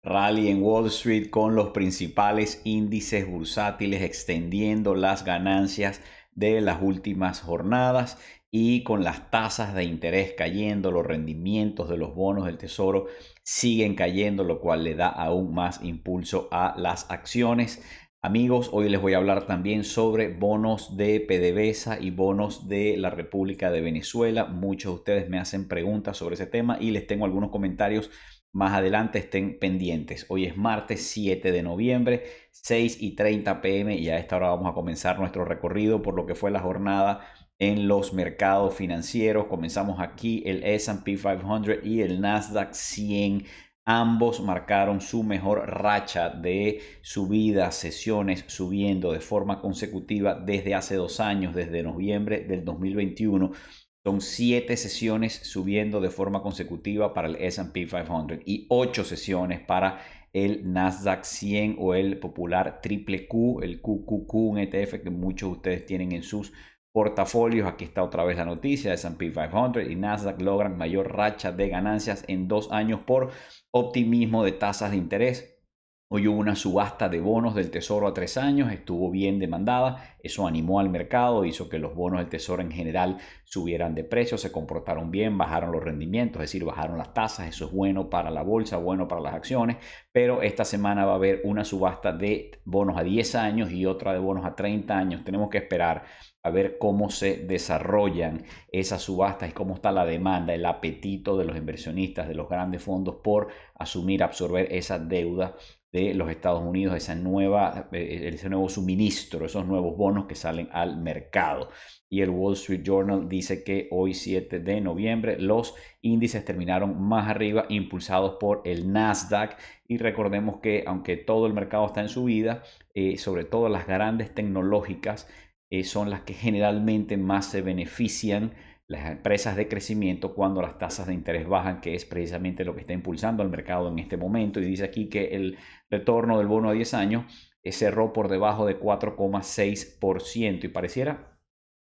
Rally en Wall Street con los principales índices bursátiles extendiendo las ganancias de las últimas jornadas y con las tasas de interés cayendo, los rendimientos de los bonos del tesoro siguen cayendo, lo cual le da aún más impulso a las acciones. Amigos, hoy les voy a hablar también sobre bonos de PDVSA y bonos de la República de Venezuela. Muchos de ustedes me hacen preguntas sobre ese tema y les tengo algunos comentarios más adelante, estén pendientes. Hoy es martes 7 de noviembre, 6:30 p.m. y a esta hora vamos a comenzar nuestro recorrido por lo que fue la jornada en los mercados financieros. Comenzamos aquí el S&P 500 y el Nasdaq 100. Ambos marcaron su mejor racha de subidas, sesiones subiendo de forma consecutiva desde hace 2 años, desde noviembre del 2021. Son 7 sesiones subiendo de forma consecutiva para el S&P 500 y 8 sesiones para el Nasdaq 100 o el popular triple Q, el QQQ, un ETF que muchos de ustedes tienen en sus portafolios. Aquí está otra vez la noticia: S&P 500 y Nasdaq logran mayor racha de ganancias en 2 años por optimismo de tasas de interés. Hoy hubo una subasta de bonos del Tesoro a 3 años, estuvo bien demandada, eso animó al mercado, hizo que los bonos del Tesoro en general subieran de precio, se comportaron bien, bajaron los rendimientos, es decir, bajaron las tasas. Eso es bueno para la bolsa, bueno para las acciones, pero esta semana va a haber una subasta de bonos a 10 años y otra de bonos a 30 años. Tenemos que esperar a ver cómo se desarrollan esas subastas y cómo está la demanda, el apetito de los inversionistas, de los grandes fondos por asumir, absorber esa deuda de los Estados Unidos, ese nuevo suministro, esos nuevos bonos que salen al mercado. Y el Wall Street Journal dice que hoy 7 de noviembre los índices terminaron más arriba, impulsados por el Nasdaq. Y recordemos que aunque todo el mercado está en subida, sobre todo las grandes tecnológicas son las que generalmente más se benefician, las empresas de crecimiento, cuando las tasas de interés bajan, que es precisamente lo que está impulsando al mercado en este momento. Y dice aquí que el retorno del bono a 10 años cerró por debajo de 4,6% y pareciera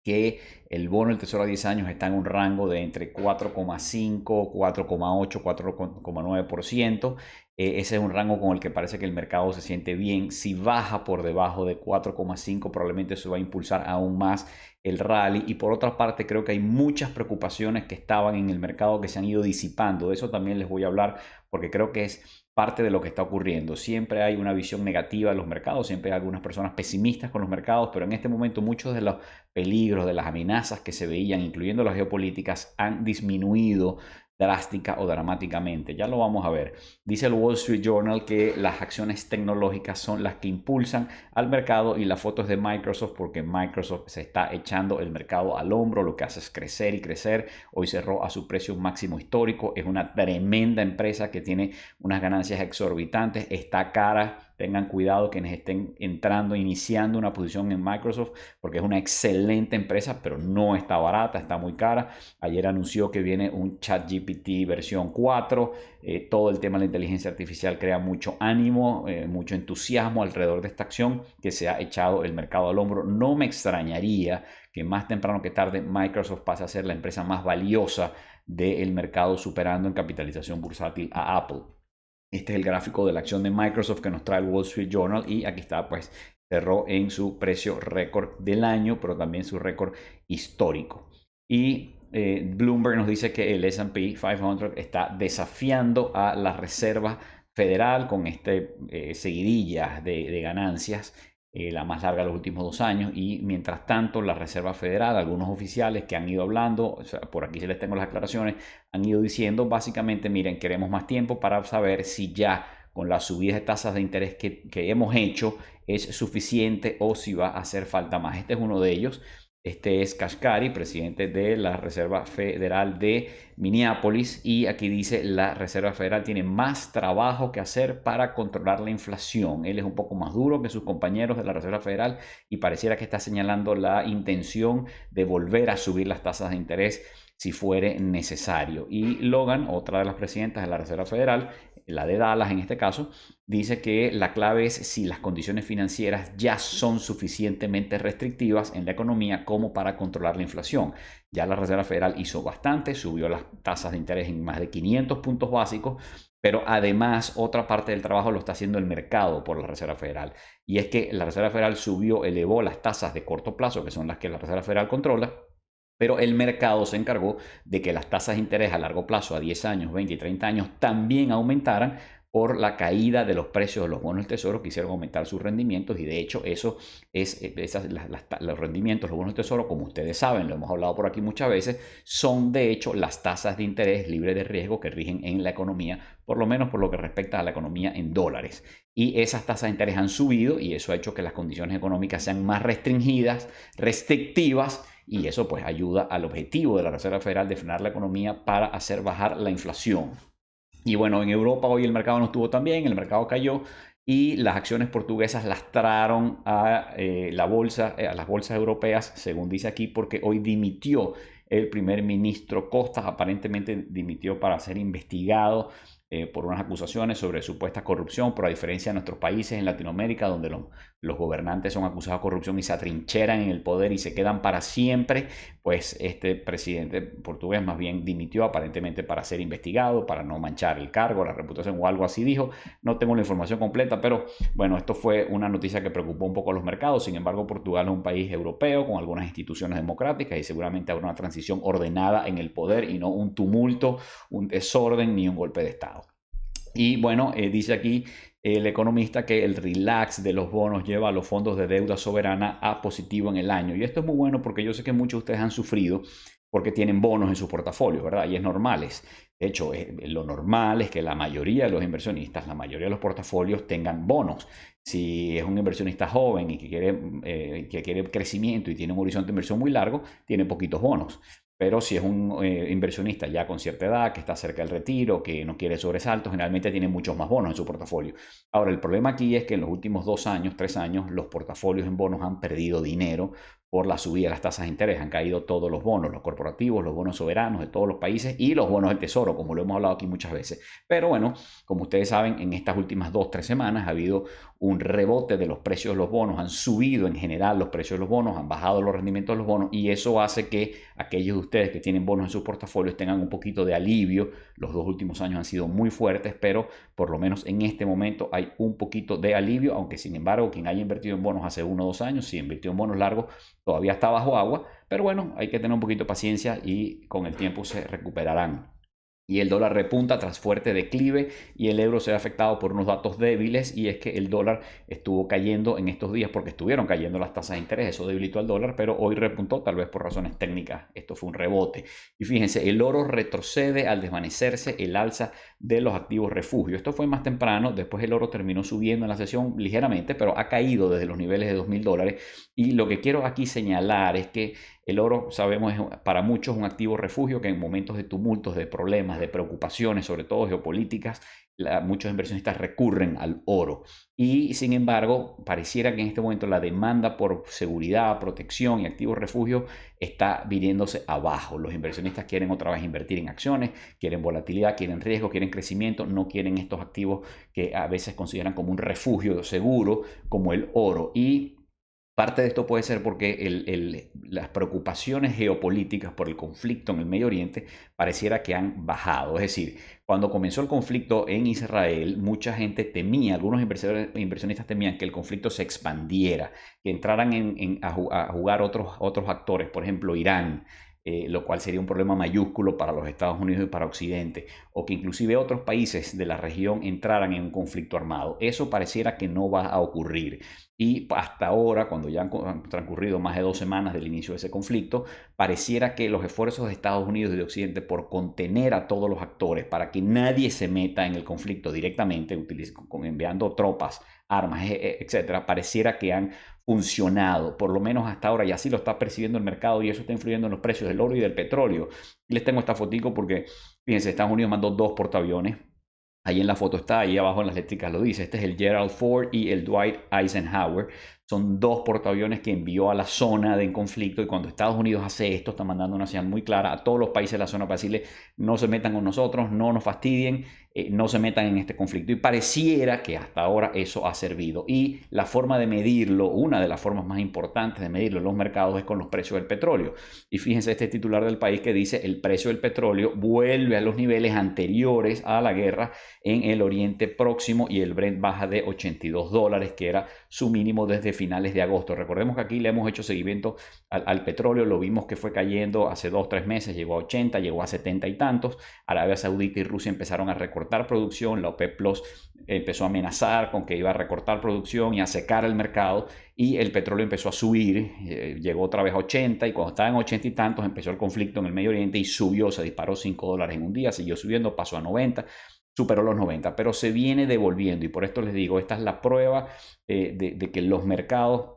que el bono del Tesoro a 10 años está en un rango de entre 4,5, 4,8, 4,9%. Ese es un rango con el que parece que el mercado se siente bien. Si baja por debajo de 4,5, probablemente eso va a impulsar aún más el rally. Y por otra parte, creo que hay muchas preocupaciones que estaban en el mercado que se han ido disipando. De eso también les voy a hablar, porque creo que es parte de lo que está ocurriendo. Siempre hay una visión negativa de los mercados, siempre hay algunas personas pesimistas con los mercados, pero en este momento muchos de los peligros, de las amenazas que se veían, incluyendo las geopolíticas, han disminuido drástica o dramáticamente. Ya lo vamos a ver. Dice el Wall Street Journal que las acciones tecnológicas son las que impulsan al mercado, y la foto es de Microsoft, porque Microsoft se está echando el mercado al hombro, lo que hace es crecer y crecer. Hoy cerró a su precio máximo histórico, es una tremenda empresa que tiene unas ganancias exorbitantes, está cara. Tengan cuidado quienes estén entrando, iniciando una posición en Microsoft, porque es una excelente empresa, pero no está barata, está muy cara. Ayer anunció que viene un ChatGPT versión 4. Todo el tema de la inteligencia artificial crea mucho ánimo, mucho entusiasmo alrededor de esta acción que se ha echado el mercado al hombro. No me extrañaría que más temprano que tarde Microsoft pase a ser la empresa más valiosa del mercado, superando en capitalización bursátil a Apple. Este es el gráfico de la acción de Microsoft que nos trae el Wall Street Journal, y aquí está, pues cerró en su precio récord del año, pero también su récord histórico. Y Bloomberg nos dice que el S&P 500 está desafiando a la Reserva Federal con seguidilla de ganancias, la más larga de los últimos 2 años. Y mientras tanto, la Reserva Federal, algunos oficiales que han ido hablando, o sea, por aquí se les tengo las aclaraciones, han ido diciendo básicamente: miren, queremos más tiempo para saber si ya con las subidas de tasas de interés que hemos hecho es suficiente o si va a hacer falta más. Este es uno de ellos. Este es Kashkari, presidente de la Reserva Federal de Minneapolis, y aquí dice: la Reserva Federal tiene más trabajo que hacer para controlar la inflación. Él es un poco más duro que sus compañeros de la Reserva Federal y pareciera que está señalando la intención de volver a subir las tasas de interés si fuere necesario. Y Logan, otra de las presidentas de la Reserva Federal, la de Dallas en este caso, dice que la clave es si las condiciones financieras ya son suficientemente restrictivas en la economía como para controlar la inflación. Ya la Reserva Federal hizo bastante, subió las tasas de interés en más de 500 puntos básicos, Pero además, otra parte del trabajo lo está haciendo el mercado por la Reserva Federal. Y es que la Reserva Federal elevó las tasas de corto plazo, que son las que la Reserva Federal controla, pero el mercado se encargó de que las tasas de interés a largo plazo, a 10 años, 20 y 30 años, también aumentaran por la caída de los precios de los bonos del tesoro, que hicieron aumentar sus rendimientos. Y de hecho eso es, los rendimientos, los bonos del tesoro, como ustedes saben, lo hemos hablado por aquí muchas veces, son de hecho las tasas de interés libres de riesgo que rigen en la economía, por lo menos por lo que respecta a la economía en dólares. Y esas tasas de interés han subido y eso ha hecho que las condiciones económicas sean más restringidas, restrictivas, y eso pues ayuda al objetivo de la Reserva Federal de frenar la economía para hacer bajar la inflación. Y bueno, en Europa hoy el mercado no estuvo tan bien, el mercado cayó y las acciones portuguesas lastraron a a las bolsas europeas, según dice aquí, porque hoy dimitió el primer ministro Costas, aparentemente dimitió para ser investigado por unas acusaciones sobre supuesta corrupción, pero a diferencia de nuestros países en Latinoamérica, donde los gobernantes son acusados de corrupción y se atrincheran en el poder y se quedan para siempre, pues este presidente portugués más bien dimitió aparentemente para ser investigado, para no manchar el cargo, la reputación o algo así dijo. No tengo la información completa, pero bueno, esto fue una noticia que preocupó un poco a los mercados. Sin embargo, Portugal es un país europeo con algunas instituciones democráticas y seguramente habrá una transición ordenada en el poder y no un tumulto, un desorden ni un golpe de Estado. Y bueno, dice aquí el economista que el relax de los bonos lleva a los fondos de deuda soberana a positivo en el año. Y esto es muy bueno porque yo sé que muchos de ustedes han sufrido porque tienen bonos en sus portafolios, ¿verdad? Y es normal. De hecho, lo normal es que la mayoría de los inversionistas, la mayoría de los portafolios tengan bonos. Si es un inversionista joven y que quiere crecimiento y tiene un horizonte de inversión muy largo, tiene poquitos bonos. Pero si es un inversionista ya con cierta edad, que está cerca del retiro, que no quiere sobresaltos, generalmente tiene muchos más bonos en su portafolio. Ahora, el problema aquí es que en los últimos 2 años, 3 años, los portafolios en bonos han perdido dinero por la subida de las tasas de interés. Han caído todos los bonos, los corporativos, los bonos soberanos de todos los países y los bonos del tesoro, como lo hemos hablado aquí muchas veces. Pero bueno, como ustedes saben, en estas últimas 2, 3 semanas ha habido un rebote de los precios de los bonos, han subido en general los precios de los bonos, han bajado los rendimientos de los bonos y eso hace que aquellos de ustedes que tienen bonos en sus portafolios tengan un poquito de alivio. Los 2 últimos años han sido muy fuertes, pero por lo menos en este momento hay un poquito de alivio, aunque sin embargo quien haya invertido en bonos hace 1 o 2 años, si invirtió en bonos largos, todavía está bajo agua, pero bueno, hay que tener un poquito de paciencia y con el tiempo se recuperarán. Y el dólar repunta tras fuerte declive y el euro se ve afectado por unos datos débiles, y es que el dólar estuvo cayendo en estos días porque estuvieron cayendo las tasas de interés, eso debilitó al dólar, pero hoy repuntó tal vez por razones técnicas, esto fue un rebote. Y fíjense, el oro retrocede al desvanecerse el alza de los activos refugio. Esto fue más temprano, después el oro terminó subiendo en la sesión ligeramente, pero ha caído desde los niveles de $2.000. Y lo que quiero aquí señalar es que el oro, sabemos, es para muchos un activo refugio que en momentos de tumultos, de problemas, de preocupaciones, sobre todo geopolíticas, muchos inversionistas recurren al oro. Y sin embargo, pareciera que en este momento la demanda por seguridad, protección y activos refugio está viniéndose abajo. Los inversionistas quieren otra vez invertir en acciones, quieren volatilidad, quieren riesgo, quieren crecimiento, no quieren estos activos que a veces consideran como un refugio seguro, como el oro. Y parte de esto puede ser porque las preocupaciones geopolíticas por el conflicto en el Medio Oriente pareciera que han bajado. Es decir, cuando comenzó el conflicto en Israel, mucha gente temía, algunos inversionistas temían que el conflicto se expandiera, que entraran a jugar otros actores, por ejemplo, Irán. Lo cual sería un problema mayúsculo para los Estados Unidos y para Occidente, o que inclusive otros países de la región entraran en un conflicto armado. Eso pareciera que no va a ocurrir. Y hasta ahora, cuando ya han transcurrido más de 2 semanas del inicio de ese conflicto, pareciera que los esfuerzos de Estados Unidos y de Occidente por contener a todos los actores, para que nadie se meta en el conflicto directamente, enviando tropas, armas, etcétera, pareciera que han funcionado, por lo menos hasta ahora, y así lo está percibiendo el mercado, y eso está influyendo en los precios del oro y del petróleo. Y les tengo esta fotico porque, fíjense, Estados Unidos mandó 2 portaaviones. Ahí en la foto está, ahí abajo en las eléctricas lo dice. Este es el Gerald Ford y el Dwight Eisenhower. son 2 portaaviones que envió a la zona de conflicto, y cuando Estados Unidos hace esto está mandando una señal muy clara a todos los países de la zona para decirle: no se metan con nosotros, no nos fastidien, no se metan en este conflicto. Y pareciera que hasta ahora eso ha servido, y la forma de medirlo, una de las formas más importantes de medirlo en los mercados, es con los precios del petróleo. Y fíjense este titular del país que dice: el precio del petróleo vuelve a los niveles anteriores a la guerra en el Oriente Próximo, y el Brent baja de $82, que era su mínimo desde finales de agosto. Recordemos que aquí le hemos hecho seguimiento al petróleo, lo vimos que fue cayendo hace 2-3 meses, llegó a 80, llegó a 70 y tantos. Arabia Saudita y Rusia empezaron a recortar producción, la OPEP Plus empezó a amenazar con que iba a recortar producción y a secar el mercado, y el petróleo empezó a subir, llegó otra vez a 80, y cuando estaba en 80 y tantos empezó el conflicto en el Medio Oriente y subió, se disparó $5 en un día, siguió subiendo, pasó a 90, superó los 90, pero se viene devolviendo, y por esto les digo, esta es la prueba de que los mercados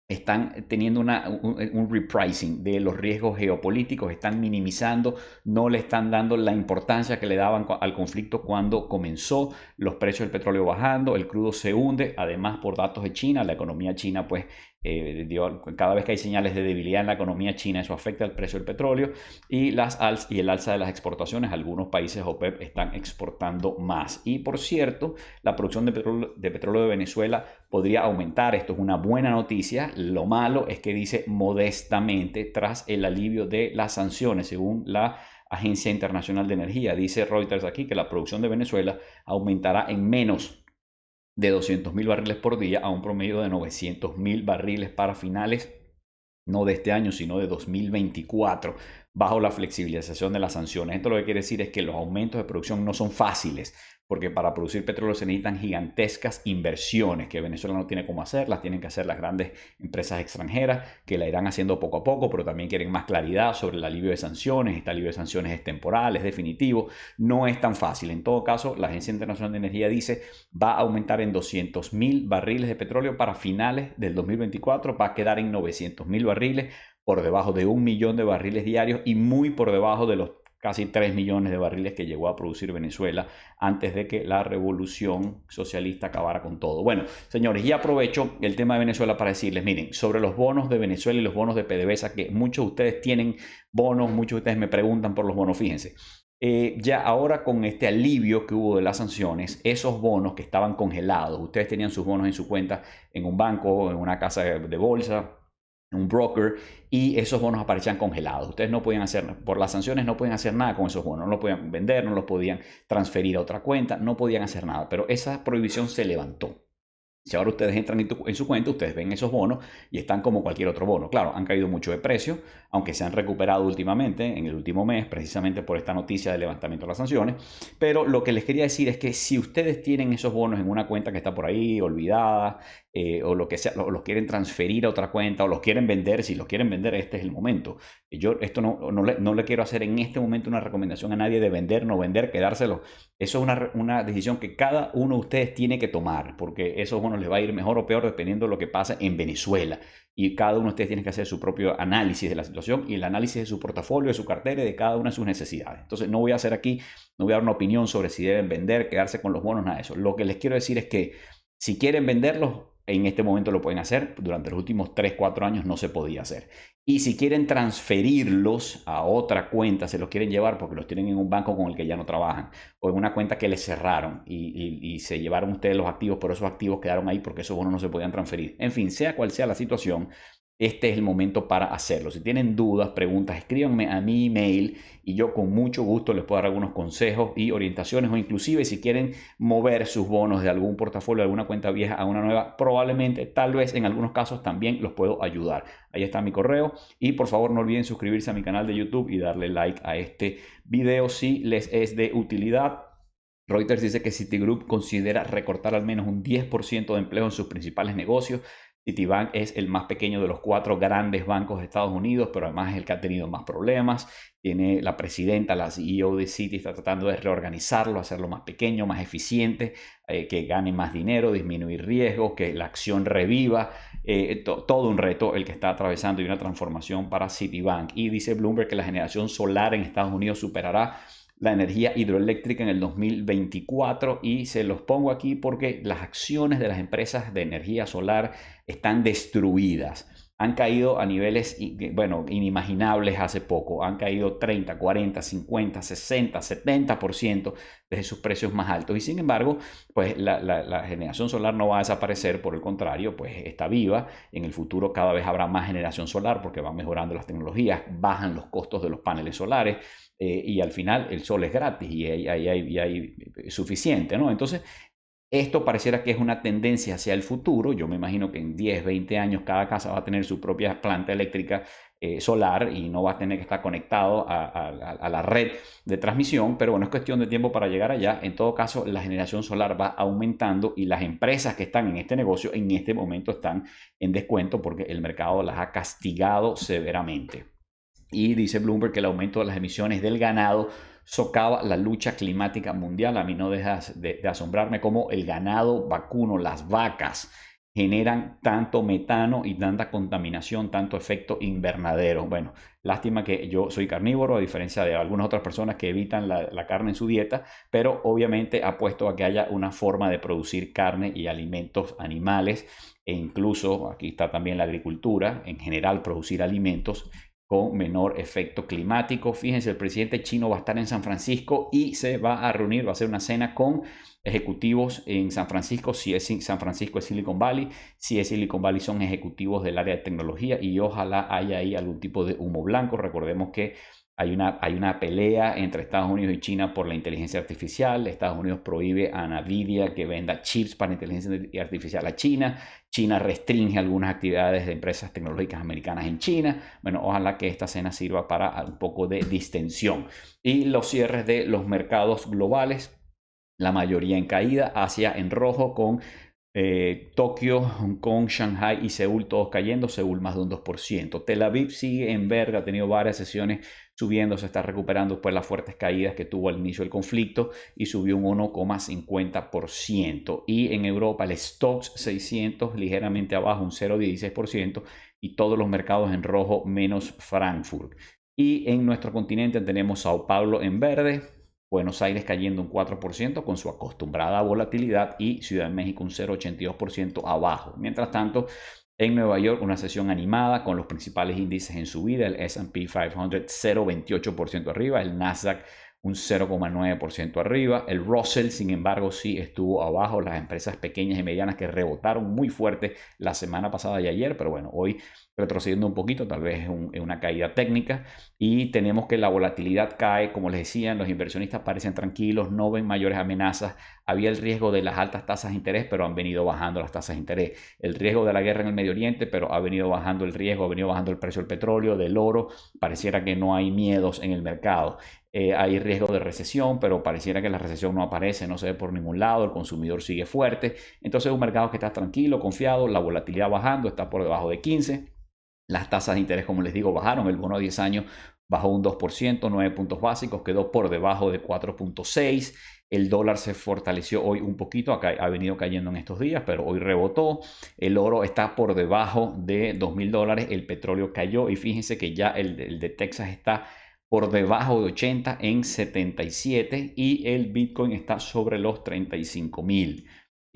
están teniendo un repricing de los riesgos geopolíticos, están minimizando, no le están dando la importancia que le daban al conflicto cuando comenzó. Los precios del petróleo bajando, el crudo se hunde, además por datos de China, la economía china pues cada vez que hay señales de debilidad en la economía china, eso afecta al precio del petróleo, y el alza de las exportaciones. Algunos países OPEP están exportando más, y por cierto, la producción de petróleo de Venezuela podría aumentar. Esto es una buena noticia. Lo malo es que dice modestamente tras el alivio de las sanciones, según la Agencia Internacional de Energía. Dice Reuters aquí que la producción de Venezuela aumentará en menos de 200.000 barriles por día a un promedio de 900.000 barriles para finales, no de este año, sino de 2024, bajo la flexibilización de las sanciones. Esto lo que quiere decir es que los aumentos de producción no son fáciles, porque para producir petróleo se necesitan gigantescas inversiones que Venezuela no tiene cómo hacer, las tienen que hacer las grandes empresas extranjeras, que la irán haciendo poco a poco, pero también quieren más claridad sobre el alivio de sanciones. Este alivio de sanciones es temporal, es definitivo, no es tan fácil. En todo caso, la Agencia Internacional de Energía dice va a aumentar en 200.000 barriles de petróleo para finales del 2024, va a quedar en 900.000 barriles, por debajo de 1 millón de barriles diarios y muy por debajo de los casi 3 millones de barriles que llegó a producir Venezuela antes de que la revolución socialista acabara con todo. Bueno, señores, y aprovecho el tema de Venezuela para decirles: miren, sobre los bonos de Venezuela y los bonos de PDVSA, que muchos de ustedes tienen bonos, muchos de ustedes me preguntan por los bonos. Fíjense, ya ahora con este alivio que hubo de las sanciones, esos bonos que estaban congelados, ustedes tenían sus bonos en su cuenta en un banco, en una casa de bolsa, un broker, y esos bonos aparecían congelados. Ustedes no podían hacer, por las sanciones no podían hacer nada con esos bonos, no los podían vender, no los podían transferir a otra cuenta, no podían hacer nada, pero esa prohibición se levantó. Si ahora ustedes entran en su cuenta, ustedes ven esos bonos y están como cualquier otro bono. Claro, han caído mucho de precio, aunque se han recuperado últimamente, en el último mes, precisamente por esta noticia del levantamiento de las sanciones. Pero lo que les quería decir es que si ustedes tienen esos bonos en una cuenta que está por ahí olvidada, o lo que sea, los quieren transferir a otra cuenta o los quieren vender, si los quieren vender, este es el momento. Yo esto no le quiero hacer en este momento una recomendación a nadie de vender, no vender, quedárselo. Eso es una decisión que cada uno de ustedes tiene que tomar, porque esos bonos les va a ir mejor o peor dependiendo de lo que pasa en Venezuela. Y cada uno de ustedes tiene que hacer su propio análisis de la situación y el análisis de su portafolio, de su cartera y de cada una de sus necesidades. Entonces no voy a hacer aquí, no voy a dar una opinión sobre si deben vender, quedarse con los bonos, nada de eso. Lo que les quiero decir es que si quieren venderlos, en este momento lo pueden hacer. Durante los últimos 3-4 años no se podía hacer. Y si quieren transferirlos a otra cuenta, se los quieren llevar porque los tienen en un banco con el que ya no trabajan, o en una cuenta que les cerraron y se llevaron ustedes los activos, pero esos activos quedaron ahí porque esos bonos no se podían transferir. En fin, sea cual sea la situación, este es el momento para hacerlo. Si tienen dudas, preguntas, escríbanme a mi email y yo con mucho gusto les puedo dar algunos consejos y orientaciones, o inclusive si quieren mover sus bonos de algún portafolio, de alguna cuenta vieja a una nueva, probablemente, tal vez en algunos casos también los puedo ayudar. Ahí está mi correo, y por favor no olviden suscribirse a mi canal de YouTube y darle like a este video si les es de utilidad. Reuters dice que Citigroup considera recortar al menos un 10% de empleo en sus principales negocios. Citibank es el más pequeño de los 4 grandes bancos de Estados Unidos, pero además es el que ha tenido más problemas. Tiene la presidenta, la CEO de Citi, está tratando de reorganizarlo, hacerlo más pequeño, más eficiente, que gane más dinero, disminuir riesgos, que la acción reviva. Todo un reto el que está atravesando, y una transformación para Citibank. Y dice Bloomberg que la generación solar en Estados Unidos superará la energía hidroeléctrica en el 2024 y se los pongo aquí porque las acciones de las empresas de energía solar están destruidas. Han caído a niveles, bueno, inimaginables hace poco. Han caído 30, 40, 50, 60, 70% desde sus precios más altos. Y sin embargo, pues la generación solar no va a desaparecer, por el contrario, pues está viva. En el futuro cada vez habrá más generación solar porque van mejorando las tecnologías, bajan los costos de los paneles solares. Y al final el sol es gratis y hay suficiente, ¿no? Entonces, esto pareciera que es una tendencia hacia el futuro. Yo me imagino que en 10, 20 años cada casa va a tener su propia planta eléctrica solar y no va a tener que estar conectado a la red de transmisión, pero bueno, es cuestión de tiempo para llegar allá. En todo caso, la generación solar va aumentando y las empresas que están en este negocio en este momento están en descuento porque el mercado las ha castigado severamente. Y dice Bloomberg que el aumento de las emisiones del ganado socava la lucha climática mundial. A mí no deja de asombrarme cómo el ganado vacuno, las vacas, generan tanto metano y tanta contaminación, tanto efecto invernadero. Bueno, lástima que yo soy carnívoro, a diferencia de algunas otras personas que evitan la carne en su dieta, pero obviamente apuesto a que haya una forma de producir carne y alimentos animales, e incluso aquí está también la agricultura, en general producir alimentos con menor efecto climático. Fíjense, el presidente chino va a estar en San Francisco y se va a reunir, va a hacer una cena con ejecutivos en San Francisco. Si es San Francisco es Silicon Valley, si es Silicon Valley son ejecutivos del área de tecnología y ojalá haya ahí algún tipo de humo blanco. Recordemos que hay una pelea entre Estados Unidos y China por la inteligencia artificial. Estados Unidos prohíbe a Nvidia que venda chips para inteligencia artificial a China. China restringe algunas actividades de empresas tecnológicas americanas en China. Bueno, ojalá que esta cena sirva para un poco de distensión. Y los cierres de los mercados globales, la mayoría en caída, Asia en rojo con Tokio, Hong Kong, Shanghai y Seúl todos cayendo, Seúl más de un 2%. Tel Aviv sigue en verde, ha tenido varias sesiones subiendo, se está recuperando después de las fuertes caídas que tuvo al inicio del conflicto y subió un 1,50%. Y en Europa el Stoxx 600 ligeramente abajo, un 0,16% y todos los mercados en rojo menos Frankfurt. Y en nuestro continente tenemos Sao Paulo en verde, Buenos Aires cayendo un 4% con su acostumbrada volatilidad y Ciudad de México un 0,82% abajo. Mientras tanto, en Nueva York una sesión animada con los principales índices en subida, el S&P 500 0,28% arriba, el Nasdaq un 0,9% arriba, el Russell sin embargo sí estuvo abajo, las empresas pequeñas y medianas que rebotaron muy fuerte la semana pasada y ayer, pero bueno, hoy retrocediendo un poquito, tal vez es una caída técnica y tenemos que la volatilidad cae, como les decía, los inversionistas parecen tranquilos, no ven mayores amenazas, había el riesgo de las altas tasas de interés, pero han venido bajando las tasas de interés, el riesgo de la guerra en el Medio Oriente, pero ha venido bajando el riesgo, ha venido bajando el precio del petróleo, del oro, pareciera que no hay miedos en el mercado. Hay riesgo de recesión, pero pareciera que la recesión no aparece, no se ve por ningún lado, el consumidor sigue fuerte, entonces es un mercado que está tranquilo, confiado, la volatilidad bajando, está por debajo de 15. Las tasas de interés, como les digo, bajaron. El bono a 10 años bajó un 2%, 9 puntos básicos, quedó por debajo de 4,6. El dólar se fortaleció hoy un poquito, acá ha venido cayendo en estos días, pero hoy rebotó. El oro está por debajo de $2,000, el petróleo cayó y fíjense que ya el de Texas está por debajo de 80 en 77 y el Bitcoin está sobre los 35,000.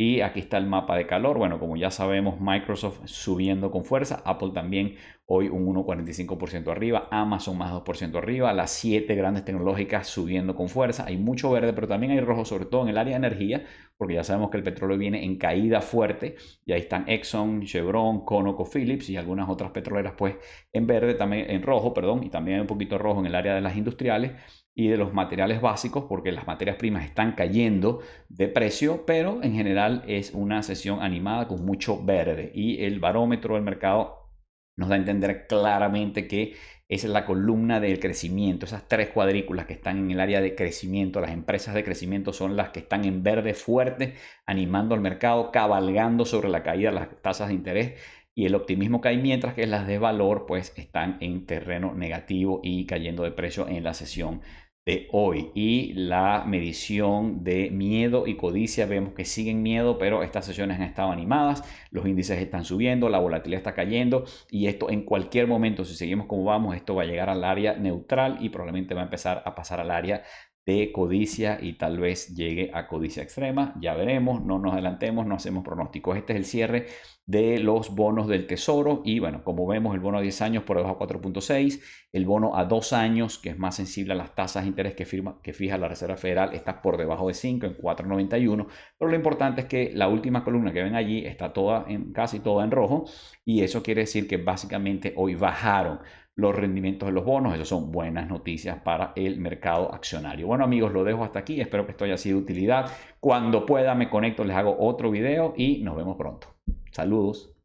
Y aquí está el mapa de calor. Bueno, como ya sabemos, Microsoft subiendo con fuerza. Apple también hoy un 1,45% arriba. Amazon más 2% arriba. Las 7 grandes tecnológicas subiendo con fuerza. Hay mucho verde, pero también hay rojo, sobre todo en el área de energía, porque ya sabemos que el petróleo viene en caída fuerte. Y ahí están Exxon, Chevron, ConocoPhillips y algunas otras petroleras pues en verde, también en rojo, perdón. Y también hay un poquito rojo en el área de las industriales y de los materiales básicos, porque las materias primas están cayendo de precio, pero en general es una sesión animada con mucho verde y el barómetro del mercado nos da a entender claramente que es la columna del crecimiento. Esas 3 cuadrículas que están en el área de crecimiento, las empresas de crecimiento son las que están en verde fuerte, animando al mercado, cabalgando sobre la caída de las tasas de interés y el optimismo que hay, mientras que las de valor pues están en terreno negativo y cayendo de precio en la sesión de hoy. Y la medición de miedo y codicia, vemos que siguen miedo, pero estas sesiones han estado animadas, los índices están subiendo, la volatilidad está cayendo y esto en cualquier momento, si seguimos como vamos, esto va a llegar al área neutral y probablemente va a empezar a pasar al área de codicia y tal vez llegue a codicia extrema. Ya veremos, no nos adelantemos, no hacemos pronósticos. Este es el cierre de los bonos del Tesoro y bueno, como vemos el bono a 10 años por debajo de 4.6, el bono a 2 años que es más sensible a las tasas de interés que fija la Reserva Federal está por debajo de 5 en 4.91, pero lo importante es que la última columna que ven allí está casi toda en rojo y eso quiere decir que básicamente hoy bajaron los rendimientos de los bonos. Esas son buenas noticias para el mercado accionario. Bueno amigos, lo dejo hasta aquí. Espero que esto haya sido de utilidad. Cuando pueda me conecto, les hago otro video y nos vemos pronto. Saludos.